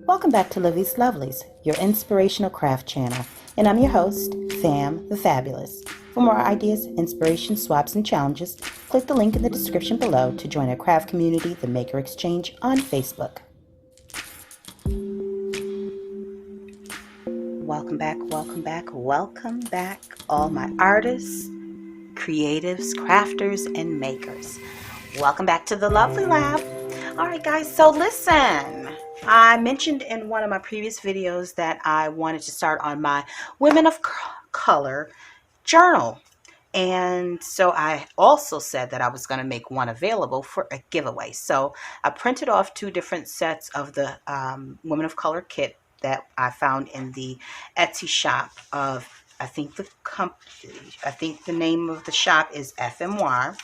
Welcome back to Livie's Lovelies, your inspirational craft channel, and I'm your host, Sam the Fabulous. For more ideas, inspiration, swaps, and challenges, click the link in the description below to join our craft community, the Maker Exchange, on Facebook. Welcome back, all my artists, creatives, crafters, and makers. Welcome back to the Lovely Lab. All right, guys, so listen. I mentioned in one of my previous videos that I wanted to start on my Women of Color journal. And so I also said that I was going to make one available for a giveaway. So I printed off two different sets of the Women of Color kit that I found in the Etsy shop of, I think the name of the shop is FMY.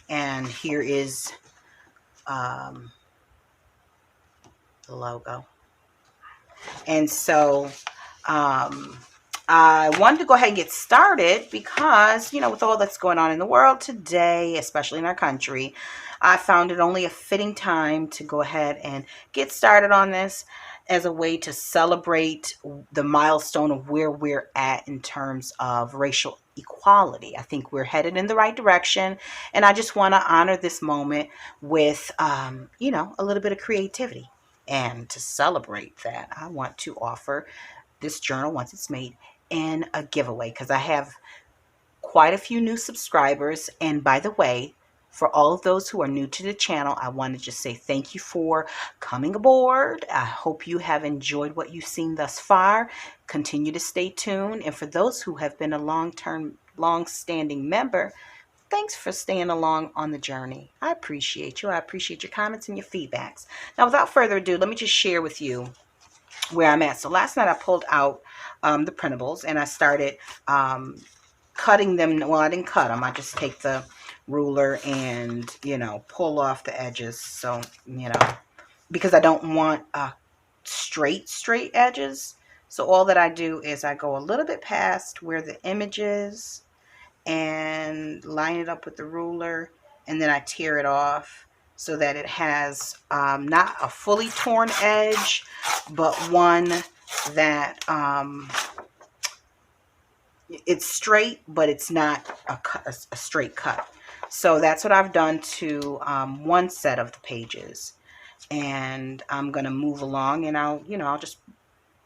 And here is the logo. And so I wanted to go ahead and get started because, with all that's going on in the world today, especially in our country, I found it only a fitting time to go ahead and get started on this as a way to celebrate the milestone of where we're at in terms of racial equality. I think we're headed in the right direction, and I just want to honor this moment with, a little bit of creativity. And to celebrate that, I want to offer this journal, once it's made, in a giveaway because I have quite a few new subscribers. And by the way, for all of those who are new to the channel, I want to just say thank you for coming aboard. I hope you have enjoyed what you've seen thus far. Continue to stay tuned. And for those who have been a long-standing member, thanks for staying along on the journey. I appreciate you. I appreciate your comments and your feedbacks. Now, without further ado, let me just share with you where I'm at. So last night I pulled out the printables and I started cutting them. Well, I didn't cut them. I just take the ruler and, pull off the edges. So, because I don't want straight edges. So all that I do is I go a little bit past where the image is and line it up with the ruler, and then I tear it off so that it has not a fully torn edge, but one that it's straight, but it's not a straight cut. So that's what I've done to one set of the pages, and I'm gonna move along, and I'll just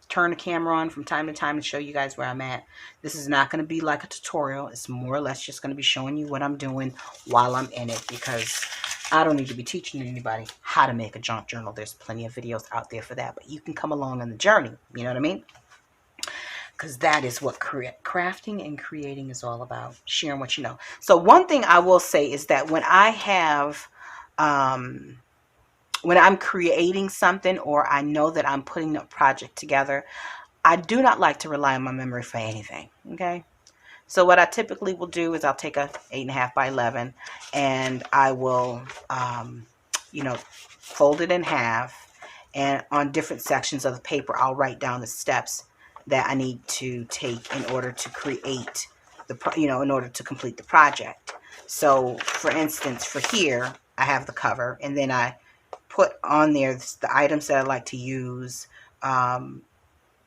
turn the camera on from time to time and show you guys where I'm at. This is not going to be like a tutorial. It's more or less just going to be showing you what I'm doing while I'm in it, because I don't need to be teaching anybody how to make a junk journal. There's plenty of videos out there for that, but you can come along on the journey. You know what I mean? Because that is what crafting and creating is all about, sharing what you know. So one thing I will say is that when I have when I'm creating something, or I know that I'm putting a project together, I do not like to rely on my memory for anything. Okay. So what I typically will do is I'll take a 8.5 by 11 and I will, fold it in half, and on different sections of the paper, I'll write down the steps that I need to take in order to create in order to complete the project. So for instance, for here, I have the cover, and then I put on there the items that I like to use.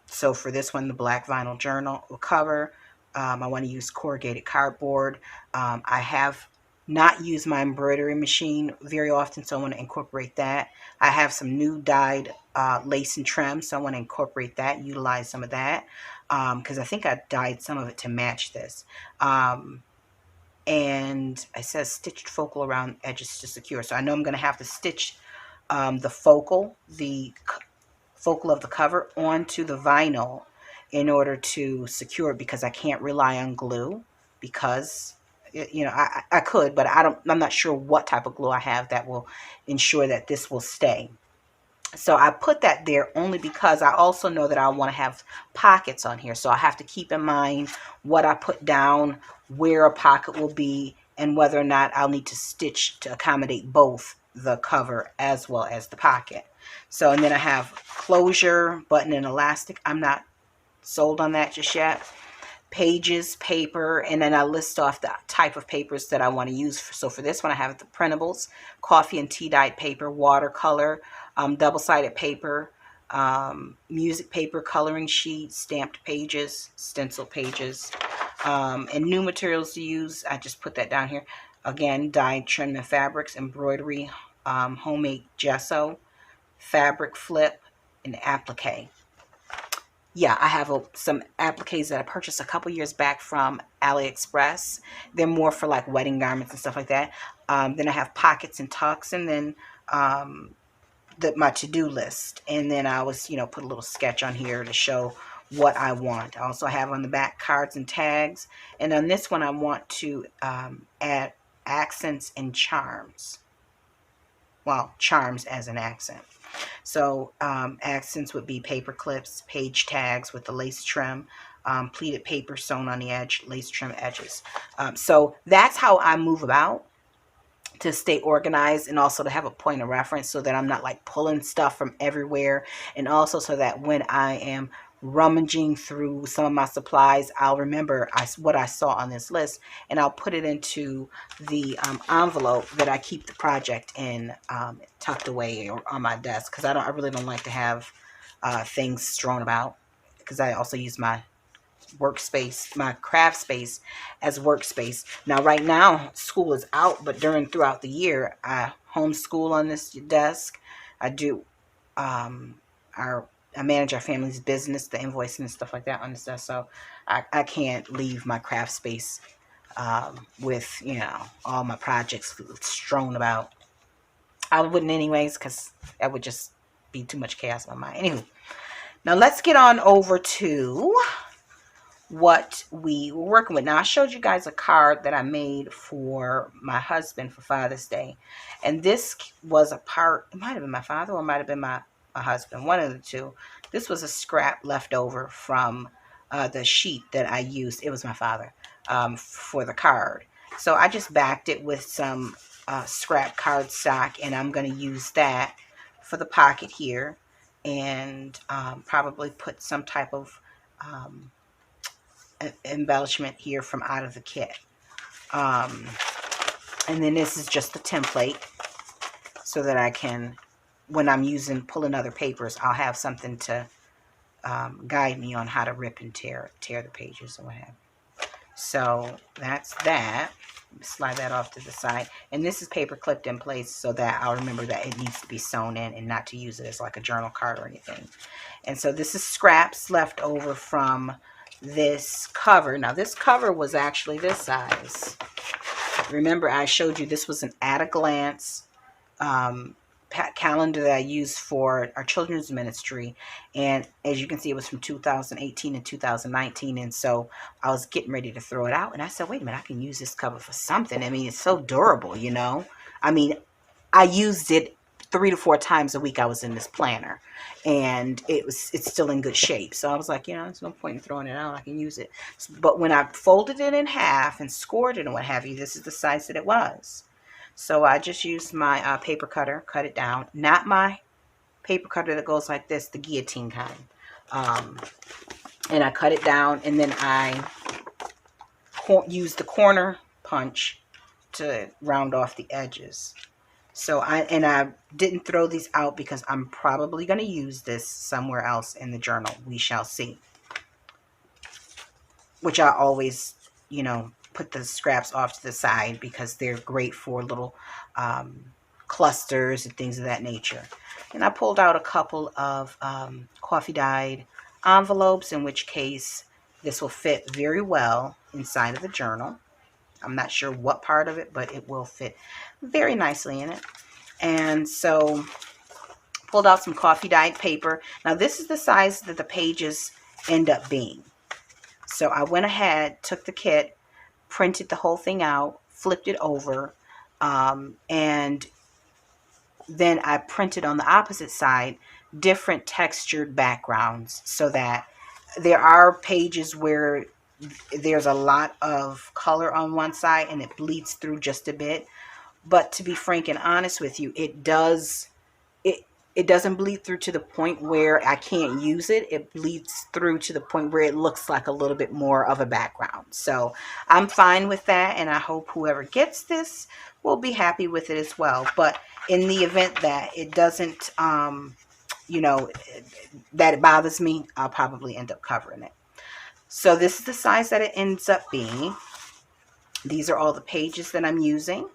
So for this one, the black vinyl journal cover, I want to use corrugated cardboard. I have not used my embroidery machine very often, so I want to incorporate that. I have some new dyed lace and trim, so I want to incorporate that, utilize some of that, because I think I dyed some of it to match this. And it says stitched focal around edges to secure, so I know I'm going to have to stitch the focal of the cover onto the vinyl in order to secure it, because I can't rely on glue, because I could, but I'm not sure what type of glue I have that will ensure that this will stay. So I put that there only because I also know that I want to have pockets on here, so I have to keep in mind what I put down, where a pocket will be, and whether or not I'll need to stitch to accommodate both the cover as well as the pocket. So, and then I have closure, button, and elastic. I'm not sold on that just yet. Pages, paper, and then I list off the type of papers that I want to use. So for this one, I have the printables, coffee and tea dyed paper, watercolor, double-sided paper, music paper, coloring sheets, stamped pages, stencil pages, and new materials to use. I just put that down here. Again, dyed trim and fabrics, embroidery, homemade gesso, fabric flip, and applique. Yeah, I have some appliques that I purchased a couple years back from AliExpress. They're more for like wedding garments and stuff like that. Then I have pockets and tucks, and then my to-do list. And then I was, put a little sketch on here to show what I want. I also have on the back cards and tags. And on this one, I want to add accents and charms. Well, charms as an accent. So accents would be paper clips, page tags with the lace trim, pleated paper sewn on the edge, lace trim edges. So that's how I move about to stay organized, and also to have a point of reference so that I'm not like pulling stuff from everywhere, and also so that when I am rummaging through some of my supplies, I'll remember what I saw on this list, and I'll put it into the envelope that I keep the project in, tucked away or on my desk, because I really don't like to have things strewn about, because I also use my workspace, my craft space, as workspace. Now right now school is out, but throughout the year I homeschool on this desk. I do I manage our family's business, the invoicing and stuff like that on this desk, so I can't leave my craft space with all my projects strewn about. I wouldn't anyways, because that would just be too much chaos in my mind. Anyway, now let's get on over to what we were working with. Now, I showed you guys a card that I made for my husband for Father's Day. And this was a part, it might have been my father or it might have been my husband, one of the two. This was a scrap left over from the sheet that I used. It was my father, for the card. So I just backed it with some scrap cardstock, and I'm going to use that for the pocket here, and probably put some type of embellishment here from out of the kit. And then this is just the template, so that I can, when I'm pulling other papers, I'll have something to guide me on how to rip and tear the pages and what have you. So that's that. Slide that off to the side, and this is paper clipped in place so that I'll remember that it needs to be sewn in and not to use it as like a journal card or anything. And so this is scraps left over from this cover. Now this cover was actually this size. Remember, I showed you this was an at a glance calendar that I used for our children's ministry, and as you can see, it was from 2018 and 2019, and so I was getting ready to throw it out, and I said, wait a minute, I can use this cover for something. I mean, it's so durable, I mean, I used it 3 to 4 times a week. I was in this planner, and it's still in good shape. So I was like, there's no point in throwing it out. I can use it. But when I folded it in half and scored it and what have you, this is the size that it was. So I just used my paper cutter, cut it down. Not my paper cutter that goes like this, the guillotine kind. And I cut it down, and then I used the corner punch to round off the edges. So I didn't throw these out because I'm probably going to use this somewhere else in the journal. We shall see. Which I always, put the scraps off to the side because they're great for little clusters and things of that nature. And I pulled out a couple of coffee dyed envelopes, in which case this will fit very well inside of the journal. I'm not sure what part of it, but it will fit very nicely in it. And so pulled out some coffee dyed paper. Now this is the size that the pages end up being. So I went ahead, took the kit, printed the whole thing out, flipped it over, and then I printed on the opposite side different textured backgrounds, so that there are pages where there's a lot of color on one side and it bleeds through just a bit. But to be frank and honest with you, it doesn't bleed through to the point where I can't use it. It bleeds through to the point where it looks like a little bit more of a background. So I'm fine with that, and I hope whoever gets this will be happy with it as well. But in the event that it doesn't, you know, that it bothers me, I'll probably end up covering it. So this is the size that it ends up being. These are all the pages that I'm using.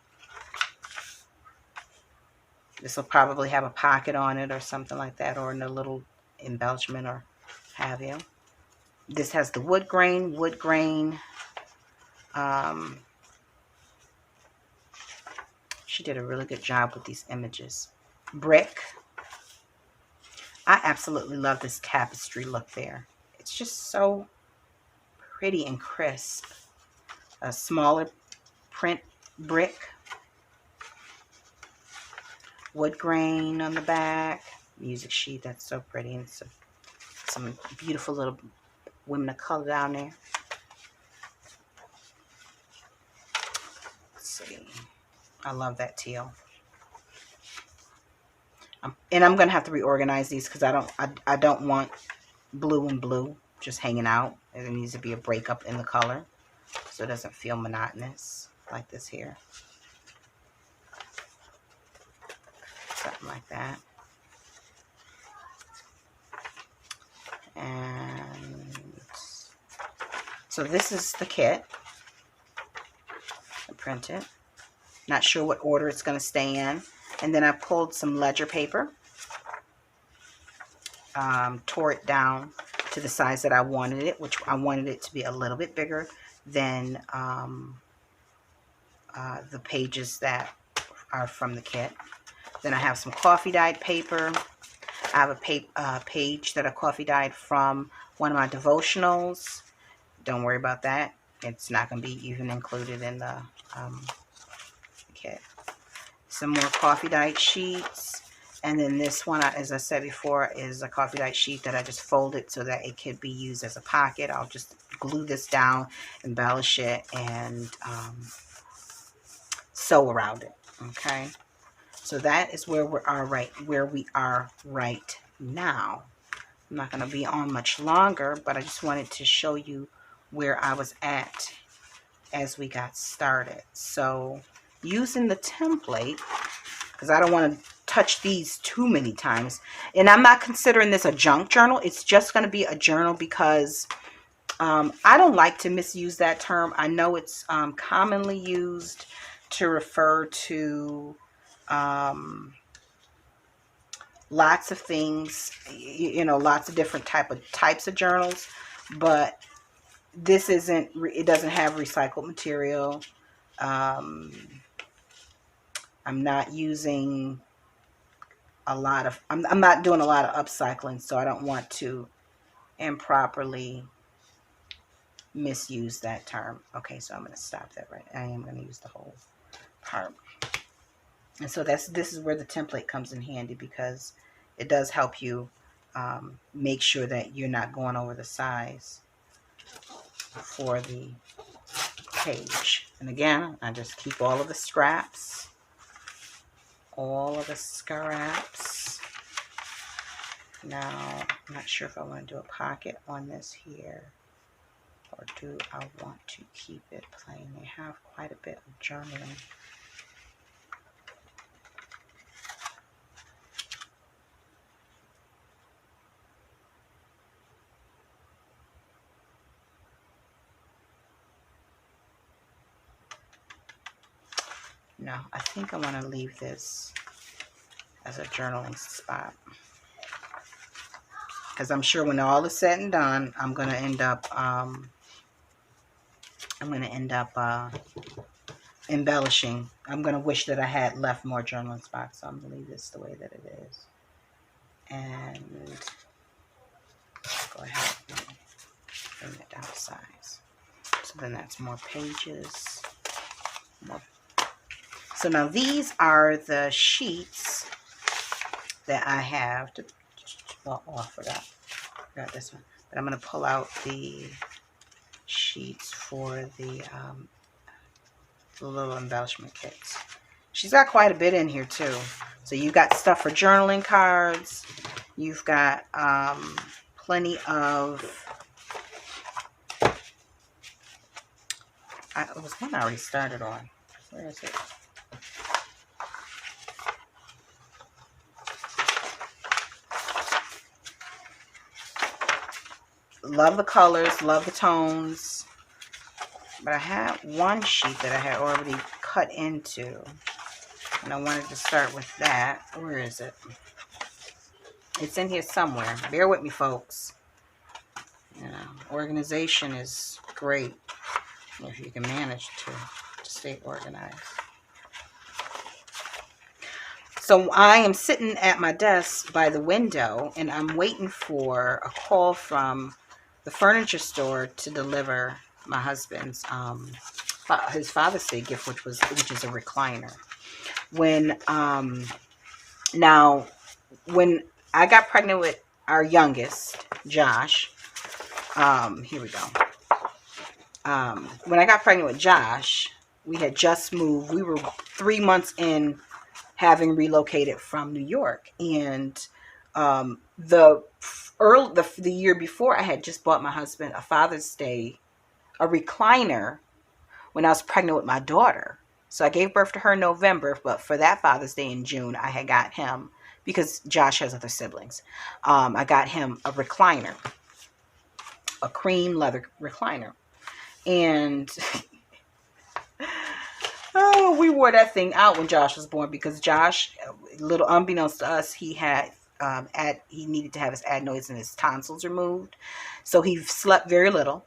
This will probably have a pocket on it or something like that, or in a little embellishment or have you. This has the wood grain. She did a really good job with these images. Brick. I absolutely love this tapestry look there. It's just so pretty and crisp. A smaller print brick. Wood grain on the back. Music sheet. That's so pretty. And some beautiful little women of color down there. Let's see. I love that teal. And I'm gonna have to reorganize these because I don't want blue and blue just hanging out. There needs to be a breakup in the color so it doesn't feel monotonous like this here. Something like that. And so this is the kit. I print it. Not sure what order it's going to stay in. And then I pulled some ledger paper. Tore it down to the size that I wanted it, which I wanted it to be a little bit bigger than the pages that are from the kit. Then I have some coffee dyed paper. I have a page that I coffee dyed from one of my devotionals. Don't worry about that. It's not going to be even included in the kit. Some more coffee dyed sheets. And then this one, as I said before, is a coffee dyed sheet that I just folded so that it could be used as a pocket. I'll just glue this down, embellish it, and sew around it. Okay. So that is where we are right now. I'm not going to be on much longer, but I just wanted to show you where I was at as we got started. So using the template, because I don't want to touch these too many times, and I'm not considering this a junk journal. It's just going to be a journal because I don't like to misuse that term. I know it's commonly used to refer to lots of things, you know, lots of different types of journals, but this isn't, it doesn't have recycled material. I'm not using a lot of, I'm not doing a lot of upcycling, so I don't want to improperly misuse that term. Okay, so I'm going to stop that right. I am going to use the whole part. And so this is where the template comes in handy, because it does help you make sure that you're not going over the size for the page. And again, I just keep all of the scraps. Now, I'm not sure if I want to do a pocket on this here, or do I want to keep it plain? They have quite a bit of journaling. No, I think I want to leave this as a journaling spot, because I'm sure when all is said and done, I'm going to end up embellishing. I'm going to wish that I had left more journaling spots, so I'm going to leave this the way that it is. And go ahead and bring it down to size. So then that's more pages. So now these are the sheets that I have to, well, I forgot this one. But I'm going to pull out the sheets for the little embellishment kits. She's got quite a bit in here too. So you've got stuff for journaling cards. You've got plenty of, it was one I already started on. Where is it? Love the colors, love the tones. But I had one sheet that I had already cut into. And I wanted to start with that. Where is it? It's in here somewhere. Bear with me, folks. You know, organization is great if you can manage to stay organized. So I am sitting at my desk by the window, and I'm waiting for a call from the furniture store to deliver my husband's his Father's Day gift, which is a recliner. When when I got pregnant with our youngest, Josh, here we go. When I got pregnant with Josh, we had just moved. We were 3 months in having relocated from New York, and the year before, I had just bought my husband a Father's Day, a recliner, when I was pregnant with my daughter. So I gave birth to her in November, but for that Father's Day in June, I had got him, because Josh has other siblings, I got him a recliner, a cream leather recliner. And oh, we wore that thing out when Josh was born, because Josh, little unbeknownst to us, he had he needed to have his adenoids and his tonsils removed. So he slept very little,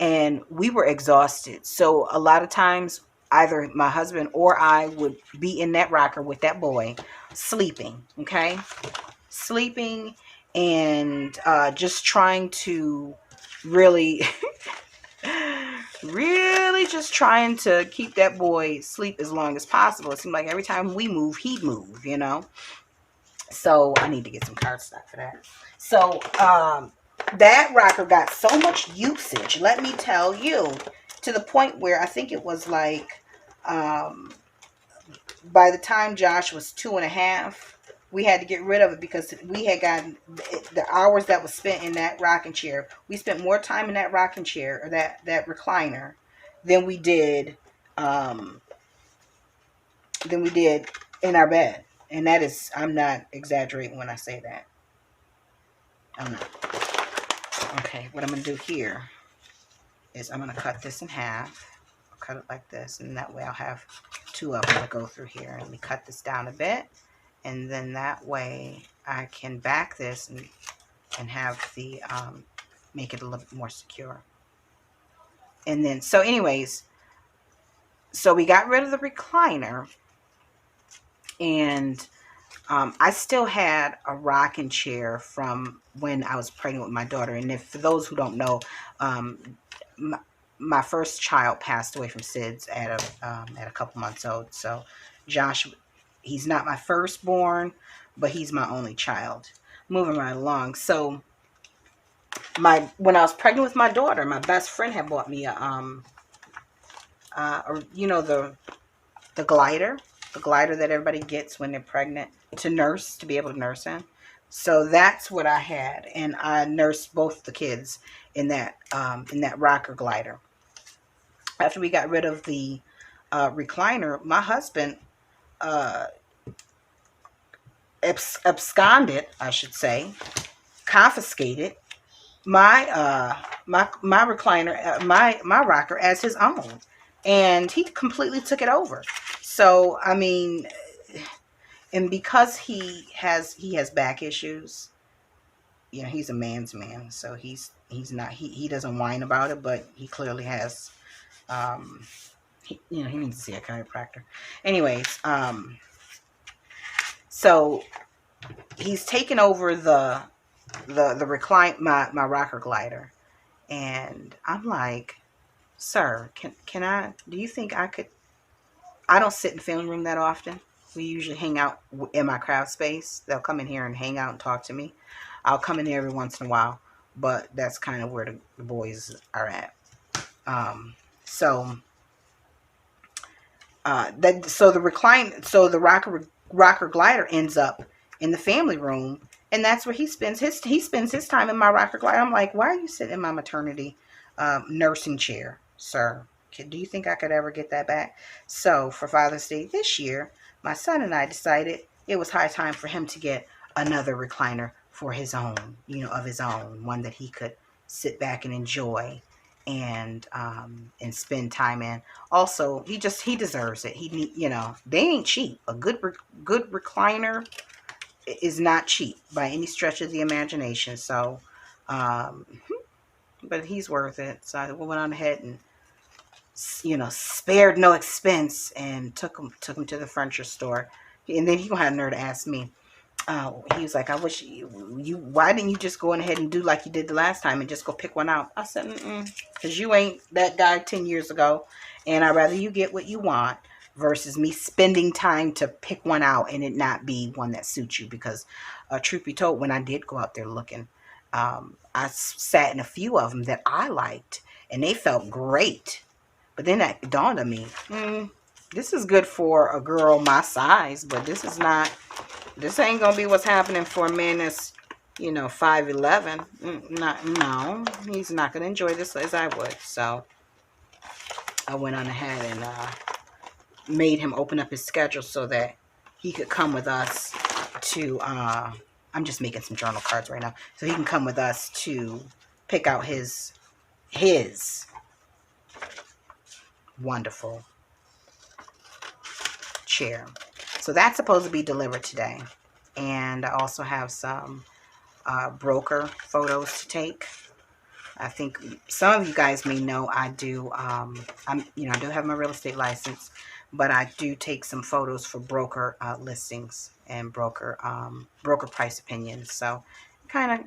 and we were exhausted. So a lot of times, either my husband or I would be in that rocker with that boy, sleeping, okay? Sleeping, and just trying to really, really just trying to keep that boy asleep as long as possible. It seemed like every time we move, he'd move, you know? So I need to get some cardstock for that. So that rocker got so much usage, let me tell you, to the point where I think it was like by the time Josh was 2.5, we had to get rid of it, because we had gotten the hours that was spent in that rocking chair. We spent more time in that rocking chair, or that recliner, than we did in our bed. And that is, I'm not exaggerating when I say that. I'm not. Okay, what I'm going to do here is I'm going to cut this in half. I'll cut it like this, and that way I'll have 2 of them to go through here. Let me cut this down a bit, and then that way I can back this and have the make it a little bit more secure. And then, so anyways, so we got rid of the recliner, and I still had a rocking chair from when I was pregnant with my daughter. And if, for those who don't know, my first child passed away from SIDS at a couple months old. So Josh, he's not my firstborn, but he's my only child. Moving right along. So when I was pregnant with my daughter, my best friend had bought me the glider. The glider that everybody gets when they're pregnant to be able to nurse in. So that's what I had, and I nursed both the kids in that rocker glider. After we got rid of the recliner, my husband absconded, I should say, confiscated my recliner, my rocker as his own, and he completely took it over. So I mean, and because he has back issues, you know, he's a man's man, so he doesn't whine about it, but he clearly has, he needs to see a chiropractor. Anyways, so he's taken over the my rocker glider, and I'm like, sir, can I? Do you think I could? I don't sit in the family room that often. We usually hang out in my craft space. They'll come in here and hang out and talk to me. I'll come in there every once in a while, but that's kind of where the boys are at. So the rocker rocker glider ends up in the family room, and that's where he spends his time in my rocker glider. I'm like, why are you sitting in my maternity nursing chair, sir? Do you think I could ever get that back? So for Father's Day this year, my son and I decided it was high time for him to get another recliner for his own, of his own, one that he could sit back and enjoy and spend time in. Also, he deserves it. They ain't cheap. A good recliner is not cheap by any stretch of the imagination. So, um, but he's worth it. So I went on ahead and spared no expense and took him to the furniture store. And then he gonna have nerve to ask me. He was like, I wish why didn't you just go ahead and do like you did the last time and just go pick one out? I said, because you ain't that guy 10 years ago, and I'd rather you get what you want versus me spending time to pick one out and it not be one that suits you. Because truth be told, when I did go out there looking, I sat in a few of them that I liked and they felt great. But then that dawned on me, this is good for a girl my size, but this ain't gonna be what's happening for a man that's 5'11". No, he's not gonna enjoy this as I would. So I went on ahead and made him open up his schedule so that he could come with us to I'm just making some journal cards right now, so he can come with us to pick out his wonderful chair. So that's supposed to be delivered today. And I also have some broker photos to take. I think some of you guys may know I do. I do have my real estate license, but I do take some photos for broker listings and broker price opinions. So, kind of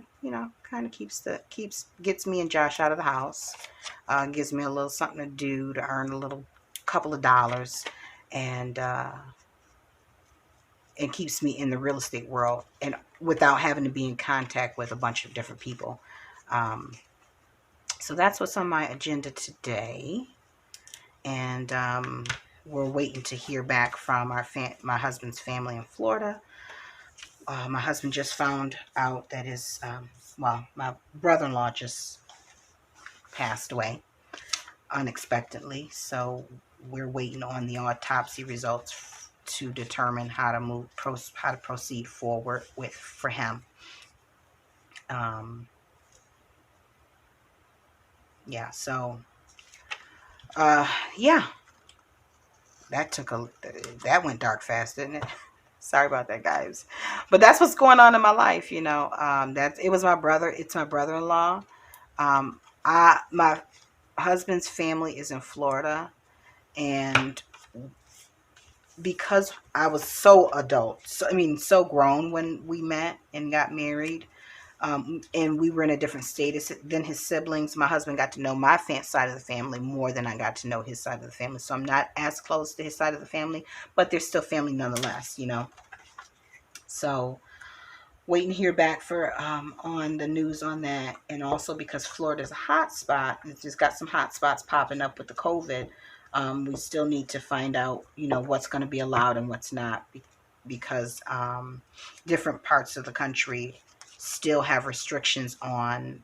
gets me and Josh out of the house. Gives me a little something to do to earn a little couple of dollars, and keeps me in the real estate world and without having to be in contact with a bunch of different people. So that's what's on my agenda today. And we're waiting to hear back from my husband's family in Florida. My husband just found out that my brother-in-law just passed away unexpectedly. So we're waiting on the autopsy results to determine how to proceed forward for him. Yeah, so yeah, that went dark fast, didn't it? Sorry about that, guys, but that's what's going on in my life. It's my brother-in-law. My husband's family is in Florida, and because I was so so grown when we met and got married, and we were in a different status than his siblings. My husband got to know my side of the family more than I got to know his side of the family. So I'm not as close to his side of the family, but they're still family nonetheless, So waiting to hear back on the news on that. And also because Florida's a hot spot, it's just got some hot spots popping up with the COVID. We still need to find out, what's going to be allowed and what's not, because different parts of the country still have restrictions on,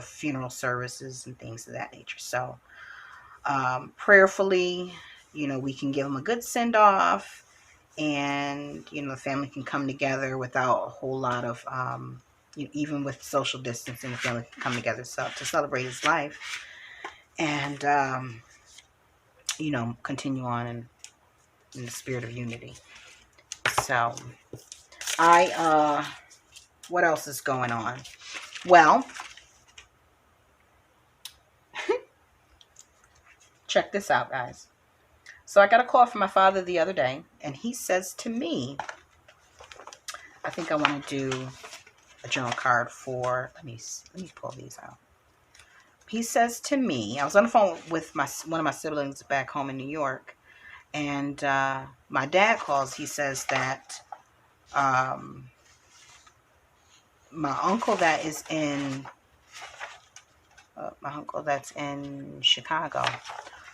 funeral services and things of that nature. So prayerfully, we can give them a good send off, and the family can come together without a whole lot of even with social distancing, the family can come together to celebrate his life, and continue on in the spirit of unity. So what else is going on? Well, check this out, guys. So I got a call from my father the other day, and he says to me, I think I want to do a journal card for, let me pull these out. He says to me, I was on the phone with one of my siblings back home in New York, and my dad calls. He says that my uncle that's in Chicago,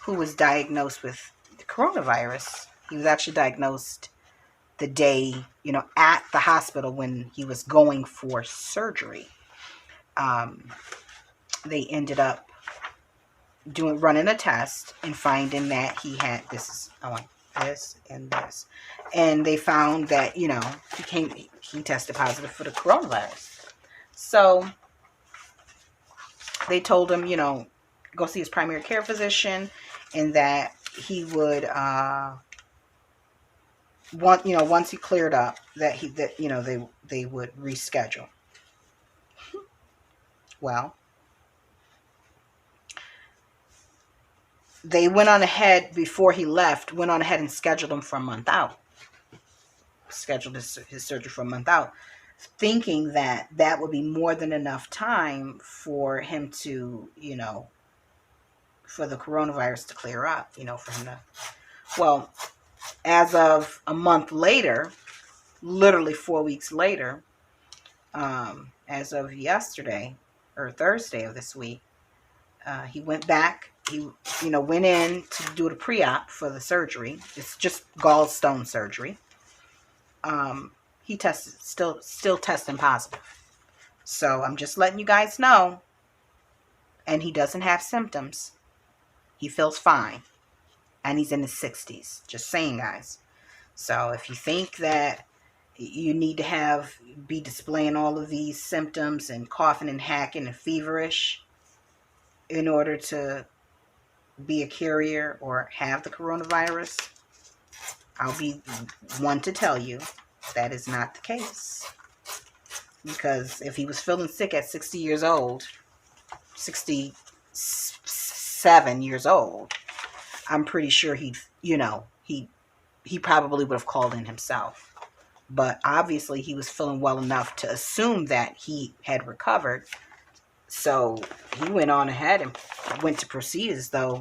who was diagnosed with the coronavirus. He was actually diagnosed the day, at the hospital when he was going for surgery. They ended up running a test and finding that he had this and this, and they found that he tested positive for the coronavirus. So they told him, go see his primary care physician, and that he would once he cleared up, that they would reschedule. Well, they went on ahead before he left, and scheduled him for a month out. Scheduled his surgery for a month out, thinking that would be more than enough time for him to, for the coronavirus to clear up, for him to. Well, as of a month later, literally 4 weeks later, as of yesterday or Thursday of this week, he went back. He, went in to do the pre-op for the surgery. It's just gallstone surgery. He tested, still testing positive. So I'm just letting you guys know. And he doesn't have symptoms. He feels fine. And he's in his 60s. Just saying, guys. So if you think that you need to be displaying all of these symptoms and coughing and hacking and feverish in order to be a carrier or have the coronavirus, I'll be one to tell you that is not the case. Because if he was feeling sick at 67 years old, I'm pretty sure he probably would have called in himself. But obviously he was feeling well enough to assume that he had recovered. So he went on ahead and went to proceed as though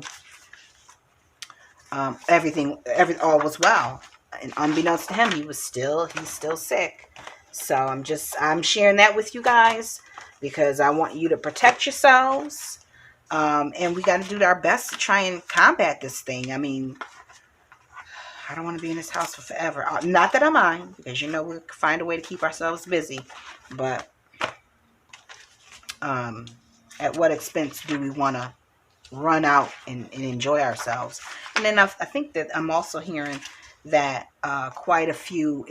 all was well. And unbeknownst to him, he's still sick. So I'm sharing that with you guys because I want you to protect yourselves. And we got to do our best to try and combat this thing. I mean, I don't want to be in this house for forever. Not that I mind, because we'll find a way to keep ourselves busy. But at what expense do we want to run out and enjoy ourselves? And then I think that I'm also hearing that quite a few,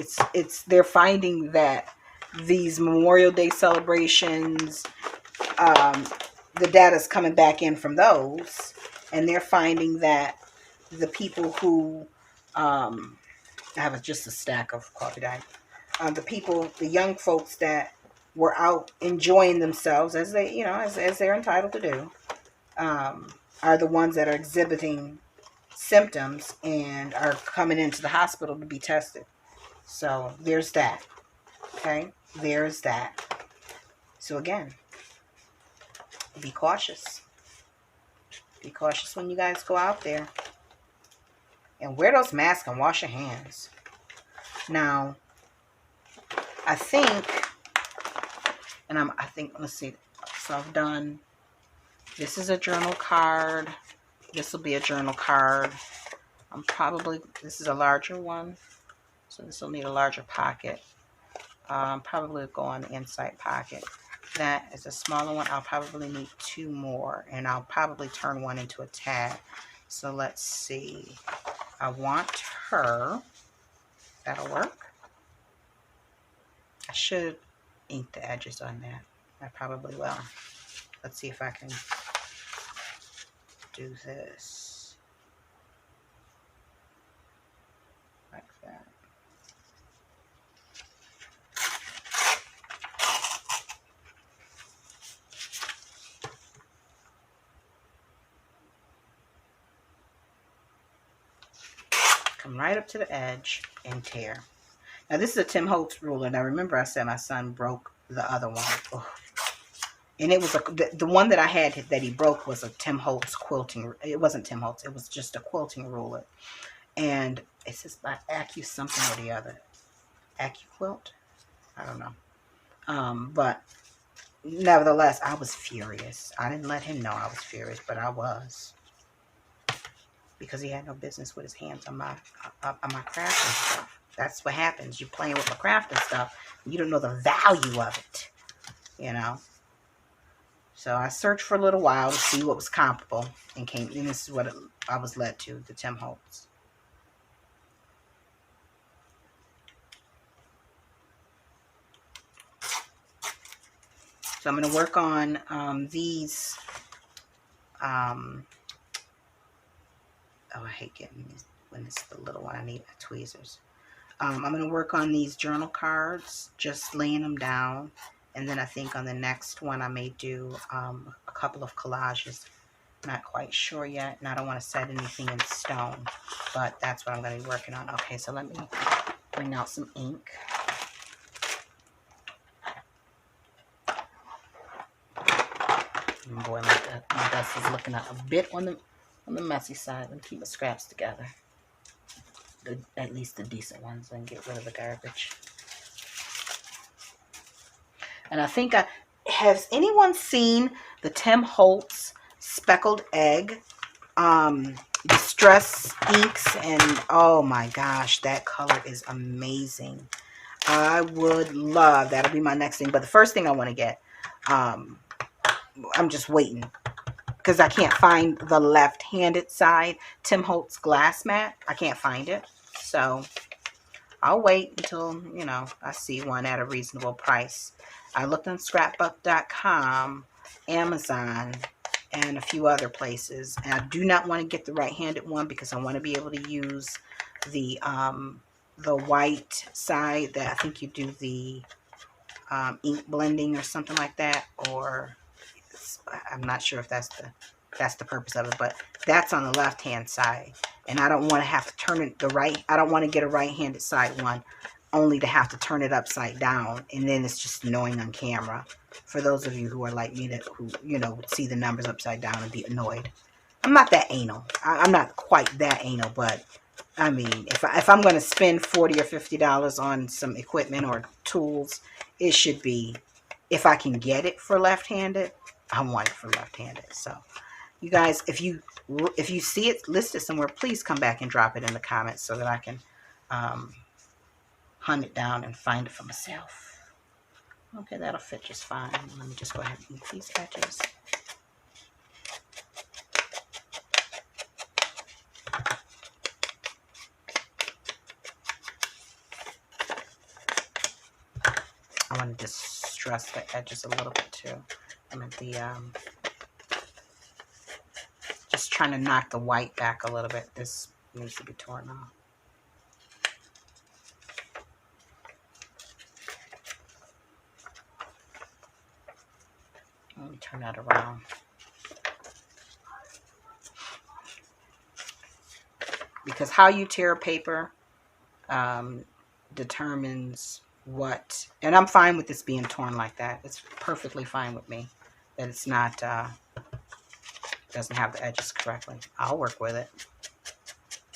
they're finding that these Memorial Day celebrations, the data's coming back in from those, and they're finding that the people who I have just a stack of coffee dyes. The young folks that were out enjoying themselves as they, as they're entitled to do, are the ones that are exhibiting symptoms and are coming into the hospital to be tested. So there's that. Okay, there's that. So again, be cautious. Be cautious when you guys go out there. And wear those masks and wash your hands. Now, I think, let's see. So I've done, this is a journal card. This will be a journal card. This is a larger one. So this will need a larger pocket. Probably go on the inside pocket. That is a smaller one. I'll probably need 2 more. And I'll probably turn one into a tag. So let's see. I want her. That'll work. I should ink the edges on that. I probably will. Let's see if I can do this. Like that. Come right up to the edge and tear. Now this is a Tim Holtz ruler. Now remember I said my son broke the other one. Ugh. And it was the one that I had that he broke was a Tim Holtz quilting. It wasn't Tim Holtz. It was just a quilting ruler. And it says by Acu something or the other. AccuQuilt? I don't know. But nevertheless, I was furious. I didn't let him know I was furious, but I was. Because he had no business with his hands on my craft and stuff. That's what happens. You're playing with my craft and stuff. You don't know the value of it, you know. So I searched for a little while to see what was comparable, and this is what I was led to, the Tim Holtz. So I'm going to work on these. Oh, I hate getting these when it's the little one. I need tweezers. I'm going to work on these journal cards, just laying them down. And then I think on the next one I may do a couple of collages. Not quite sure yet, and I don't want to set anything in stone, but that's what I'm going to be working on. Okay, so let me bring out some ink. Oh boy, my dust is looking a bit on the messy side. Let me keep my scraps together. At least the decent ones, and get rid of the garbage. And I think has anyone seen the Tim Holtz speckled egg distress inks? And oh my gosh, that color is amazing. I would love, that'll be my next thing. But the first thing I want to get, I'm just waiting because I can't find the left-handed side Tim Holtz glass mat. I can't find it, so I'll wait until, you know, I see one at a reasonable price. I looked on scrapbook.com, Amazon, and a few other places. And I do not want to get the right-handed one because I want to be able to use the white side that I think you do the ink blending or something like that. Or I'm not sure if that's the purpose of it, but that's on the left-hand side. And I don't want to have to turn it I don't want to get a right-handed side one only to have to turn it upside down, and then it's just annoying on camera. For those of you who are like me, who, you know, would see the numbers upside down and be annoyed. I'm not that anal. I'm not quite that anal, but I mean, if I'm going to spend $40 or $50 on some equipment or tools, it should be, if I can get it for left-handed, I want it for left-handed. So you guys, if you see it listed somewhere, please come back and drop it in the comments so that I can hunt it down and find it for myself. Okay, that'll fit just fine. Let me just go ahead and ink these edges. I want to distress the edges a little bit too. I'm at the just trying to knock the white back a little bit. This needs to be torn off. Let me turn that around. Because how you tear paper determines what, and I'm fine with this being torn like that. It's perfectly fine with me that it's not, doesn't have the edges correctly. I'll work with it.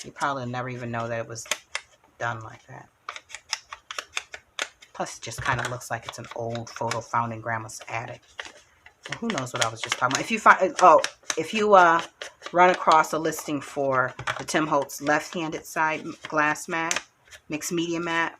You probably never even know that it was done like that. Plus, it just kind of looks like it's an old photo found in Grandma's attic. Well, who knows what I was just talking about. If you find, if you run across a listing for the Tim Holtz left-handed side glass mat, mixed media mat,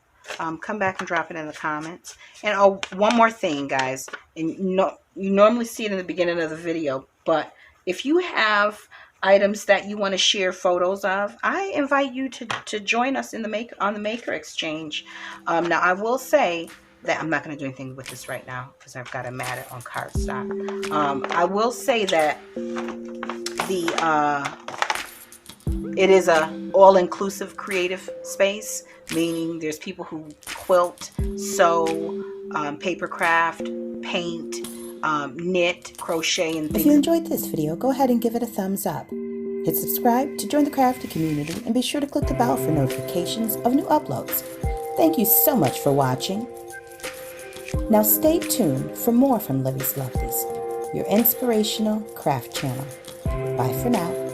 come back and drop it in the comments. And oh, one more thing, guys. And you normally see it in the beginning of the video, but if you have items that you want to share photos of, I invite you to join us in on the Maker Exchange. Now, I will say that I'm not going to do anything with this right now because I've got to mat it on cardstock. I will say that it is a all-inclusive creative space, meaning there's people who quilt, sew, paper craft, paint, knit, crochet, and things. If you enjoyed this video, go ahead and give it a thumbs up. Hit subscribe to join the crafty community, and be sure to click the bell for notifications of new uploads. Thank you so much for watching. Now stay tuned for more from Livie's Lovelies, your inspirational craft channel. Bye for now.